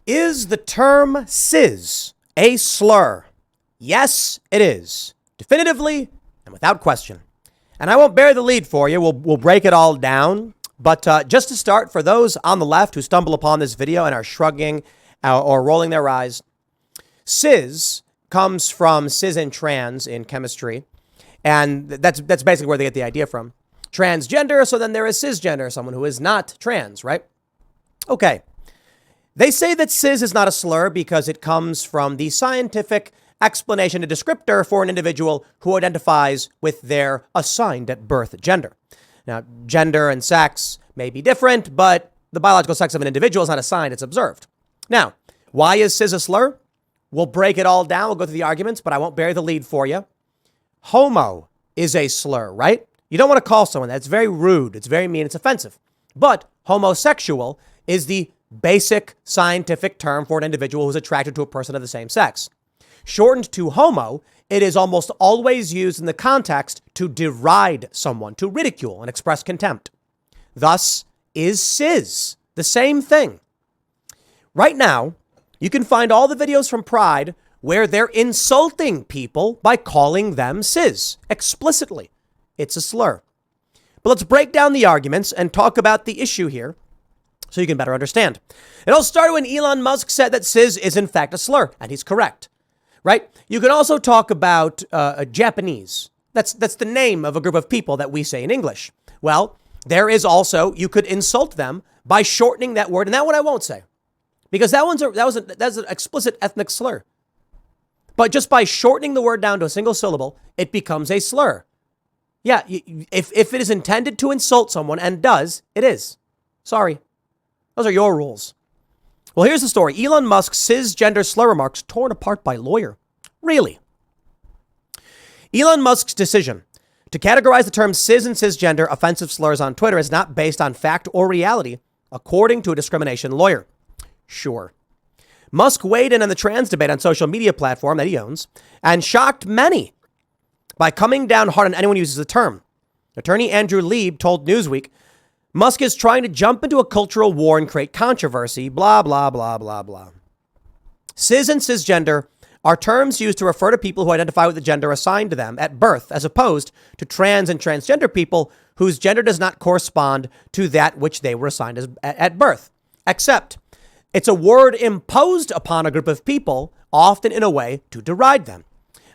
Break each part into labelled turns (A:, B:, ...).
A: Is the term cis a slur? Yes, it is. Definitively and without question. And I won't bear the lead for you. We'll break it all down. But just to start, for those on the left who stumble upon this video and are shrugging or rolling their eyes, cis comes from cis and trans in chemistry. And that's basically where they get the idea from. Transgender, so then there is cisgender, someone who is not trans, right? Okay. They say that cis is not a slur because it comes from the scientific explanation, a descriptor for an individual who identifies with their assigned at birth gender. Now, gender and sex may be different, but the biological sex of an individual is not assigned, it's observed. Now, why is cis a slur? We'll break it all down. We'll go through the arguments, but I won't bear the lead for you. Homo is a slur, right? You don't want to call someone that. It's very rude. It's very mean. It's offensive. But homosexual is the basic scientific term for an individual who's attracted to a person of the same sex. Shortened to homo, it is almost always used in the context to deride someone, to ridicule and express contempt. Thus, is cis the same thing? Right now, you can find all the videos from Pride where they're insulting people by calling them cis explicitly. It's a slur. But let's break down the arguments and talk about the issue here so you can better understand. It all started when Elon Musk said that cis is in fact a slur, and he's correct, right? You can also talk about Japanese. That's the name of a group of people that we say in English. Well, there is also, you could insult them by shortening that word, and that one I won't say, because that's an explicit ethnic slur. But just by shortening the word down to a single syllable, it becomes a slur. Yeah, if it is intended to insult someone, and does, it is. Sorry. Those are your rules. Well, here's the story. Elon Musk's cisgender slur remarks torn apart by lawyer. Really? Elon Musk's decision to categorize the terms cis and cisgender offensive slurs on Twitter is not based on fact or reality, according to a discrimination lawyer. Sure. Musk weighed in on the trans debate on social media platform that he owns and shocked many by coming down hard on anyone who uses the term. Attorney Andrew Lieb told Newsweek, Musk is trying to jump into a cultural war and create controversy, blah, blah, blah, blah, blah. Cis and cisgender are terms used to refer to people who identify with the gender assigned to them at birth, as opposed to trans and transgender people whose gender does not correspond to that which they were assigned at birth. Except it's a word imposed upon a group of people, often in a way to deride them.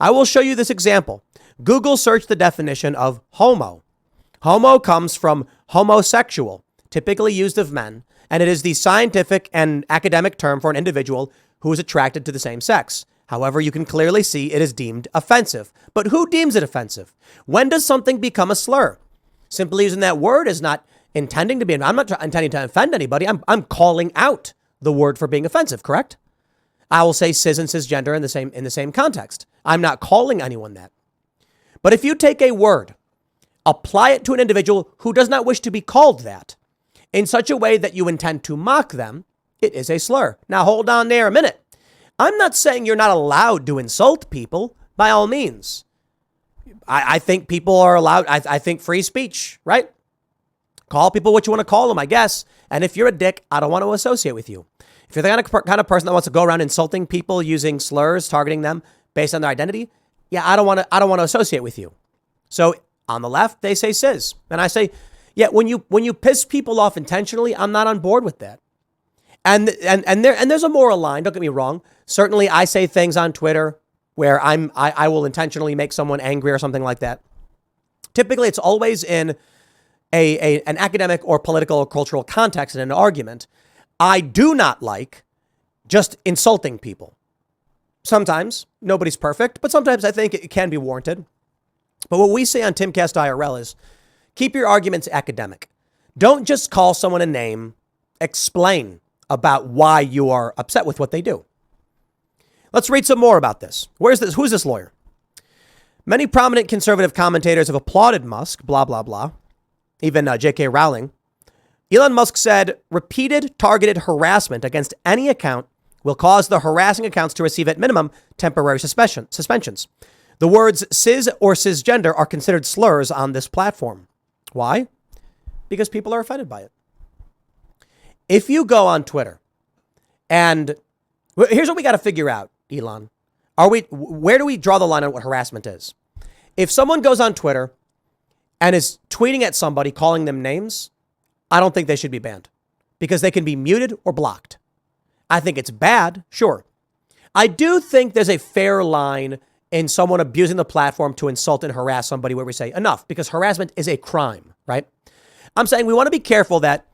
A: I will show you this example. Google search the definition of homo. Homo comes from homosexual, typically used of men, and it is the scientific and academic term for an individual who is attracted to the same sex. However, you can clearly see it is deemed offensive. But who deems it offensive? When does something become a slur? Simply using that word is not intending to be, I'm not intending to offend anybody. I'm calling out the word for being offensive, correct? I will say cis and cisgender in the same context. I'm not calling anyone that. But if you take a word, apply it to an individual who does not wish to be called that in such a way that you intend to mock them, it is a slur. Now, hold on there a minute. I'm not saying you're not allowed to insult people, by all means. I think people are allowed. I think free speech, right? Call people what you want to call them, I guess. And if you're a dick, I don't want to associate with you. If you're the kind of person that wants to go around insulting people using slurs, targeting them based on their identity, yeah, I don't want to associate with you. So on the left, they say cis. And I say, yeah, when you piss people off intentionally, I'm not on board with that. And there's a moral line, don't get me wrong. Certainly I say things on Twitter where I will intentionally make someone angry or something like that. Typically, it's always in an academic or political or cultural context in an argument. I do not like just insulting people. Sometimes nobody's perfect, but sometimes I think it can be warranted. But what we say on Timcast IRL is keep your arguments academic. Don't just call someone a name. Explain about why you are upset with what they do. Let's read some more about this. Who's this lawyer? Many prominent conservative commentators have applauded Musk, blah, blah, blah. Even J.K. Rowling. Elon Musk said repeated targeted harassment against any account will cause the harassing accounts to receive at minimum temporary suspensions. The words cis or cisgender are considered slurs on this platform. Why? Because people are offended by it. If you go on Twitter And here's what we got to figure out, Elon. Where do we draw the line on what harassment is? If someone goes on Twitter and is tweeting at somebody, calling them names, I don't think they should be banned because they can be muted or blocked. I think it's bad, sure. I do think there's a fair line in someone abusing the platform to insult and harass somebody where we say enough, because harassment is a crime, right? I'm saying we want to be careful that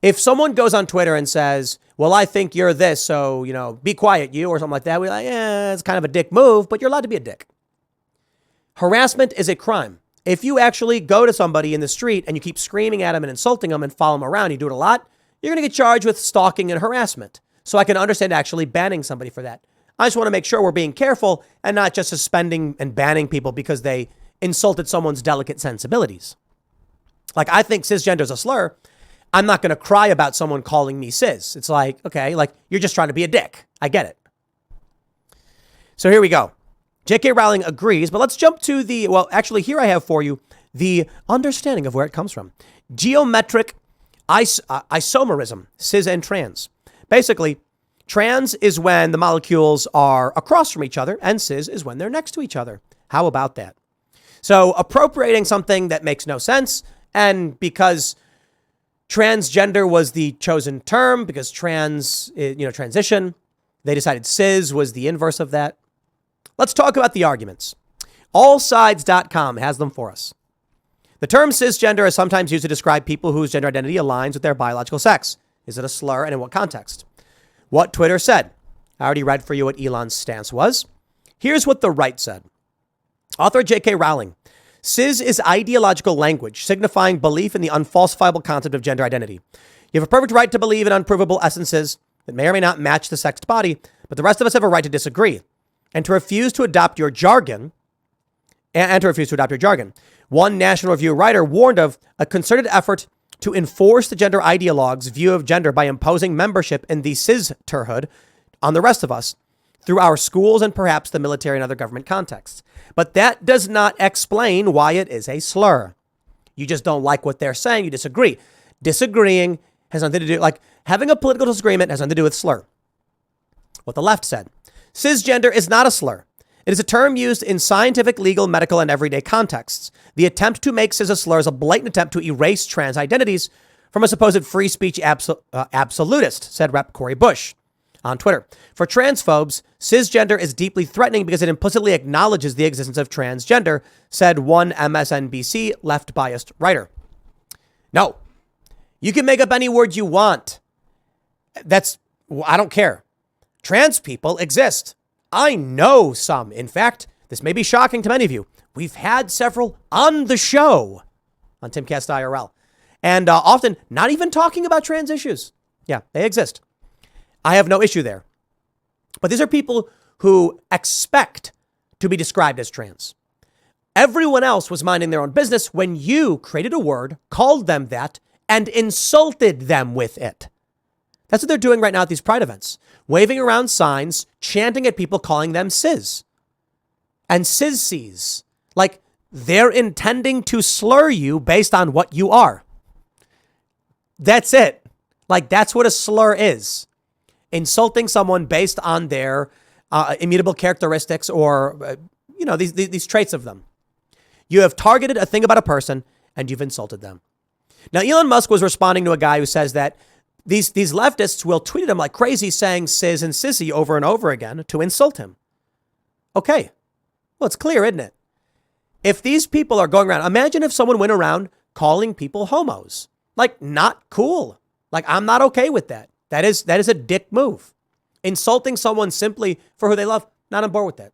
A: if someone goes on Twitter and says, well, I think you're this, so, be quiet, you, or something like that, we're like, it's kind of a dick move, but you're allowed to be a dick. Harassment is a crime. If you actually go to somebody in the street and you keep screaming at them and insulting them and follow them around, you do it a lot, you're going to get charged with stalking and harassment. So I can understand actually banning somebody for that. I just want to make sure we're being careful and not just suspending and banning people because they insulted someone's delicate sensibilities. Like, I think cisgender is a slur. I'm not going to cry about someone calling me cis. It's like, okay, like you're just trying to be a dick. I get it. So here we go. J.K. Rowling agrees, but let's jump to here I have for you the understanding of where it comes from. Geometric isomerism, cis and trans. Basically, trans is when the molecules are across from each other, and cis is when they're next to each other. How about that? So appropriating something that makes no sense, and because transgender was the chosen term, because transition, they decided cis was the inverse of that. Let's talk about the arguments. Allsides.com has them for us. The term cisgender is sometimes used to describe people whose gender identity aligns with their biological sex. Is it a slur, and in what context? What Twitter said. I already read for you what Elon's stance was. Here's what the right said. Author J.K. Rowling. Cis is ideological language signifying belief in the unfalsifiable concept of gender identity. You have a perfect right to believe in unprovable essences that may or may not match the sexed body, but the rest of us have a right to disagree and to refuse to adopt your jargon. One National Review writer warned of a concerted effort to enforce the gender ideologues' view of gender by imposing membership in the cis-terhood on the rest of us through our schools and perhaps the military and other government contexts. But that does not explain why it is a slur. You just don't like what they're saying. You disagree. Disagreeing has nothing to do, like having a political disagreement has nothing to do with slur. What the left said. Cisgender is not a slur. It is a term used in scientific, legal, medical, and everyday contexts. The attempt to make cis a slur is a blatant attempt to erase trans identities from a supposed free speech absolutist, said Rep. Cori Bush on Twitter. For transphobes, cisgender is deeply threatening because it implicitly acknowledges the existence of transgender, said one MSNBC left-biased writer. No, you can make up any word you want. I don't care. Trans people exist. I know some. In fact, this may be shocking to many of you. We've had several on the show on Timcast IRL, and often not even talking about trans issues. Yeah, they exist. I have no issue there. But these are people who expect to be described as trans. Everyone else was minding their own business when you created a word, called them that, and insulted them with it. That's what they're doing right now at these Pride events. Waving around signs, chanting at people, calling them cis. And cis-sees. Like, they're intending to slur you based on what you are. That's it. Like, that's what a slur is. Insulting someone based on their immutable characteristics or, these traits of them. You have targeted a thing about a person and you've insulted them. Now, Elon Musk was responding to a guy who says that these leftists will tweet at him like crazy saying cis and sissy over and over again to insult him. Okay. Well, it's clear, isn't it? If these people are going around, imagine if someone went around calling people homos. Like, not cool. Like, I'm not okay with that. That is a dick move. Insulting someone simply for who they love, not on board with that.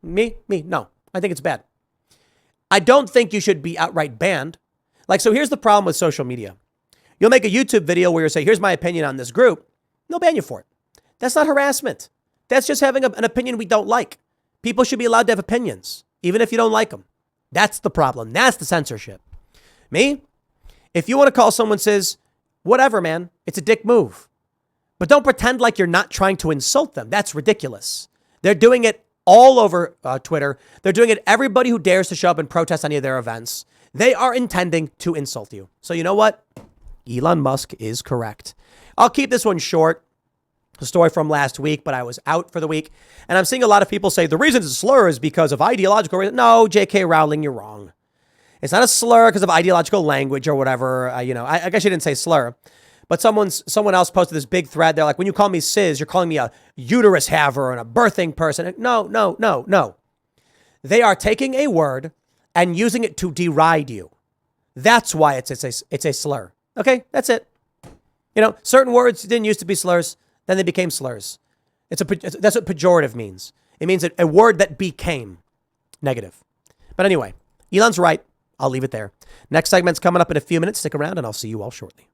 A: Me, no. I think it's bad. I don't think you should be outright banned. Like, so here's the problem with social media. You'll make a YouTube video where you say, here's my opinion on this group. They'll ban you for it. That's not harassment. That's just having an opinion we don't like. People should be allowed to have opinions, even if you don't like them. That's the problem. That's the censorship. Me, if you want to call someone cis, whatever, man, it's a dick move. But don't pretend like you're not trying to insult them. That's ridiculous. They're doing it all over Twitter. They're doing it everybody who dares to show up and protest any of their events. They are intending to insult you. So you know what? Elon Musk is correct. I'll keep this one short. a story from last week, but I was out for the week. And I'm seeing a lot of people say the reason it's a slur is because of ideological reasons. No, J.K. Rowling, you're wrong. It's not a slur because of ideological language or whatever. I guess you didn't say slur. But someone else posted this big thread. They're like, when you call me cis, you're calling me a uterus haver and a birthing person. No. They are taking a word and using it to deride you. That's why it's a slur. Okay, that's it. Certain words didn't used to be slurs. Then they became slurs. That's what pejorative means. It means a word that became negative. But anyway, Elon's right. I'll leave it there. Next segment's coming up in a few minutes. Stick around and I'll see you all shortly.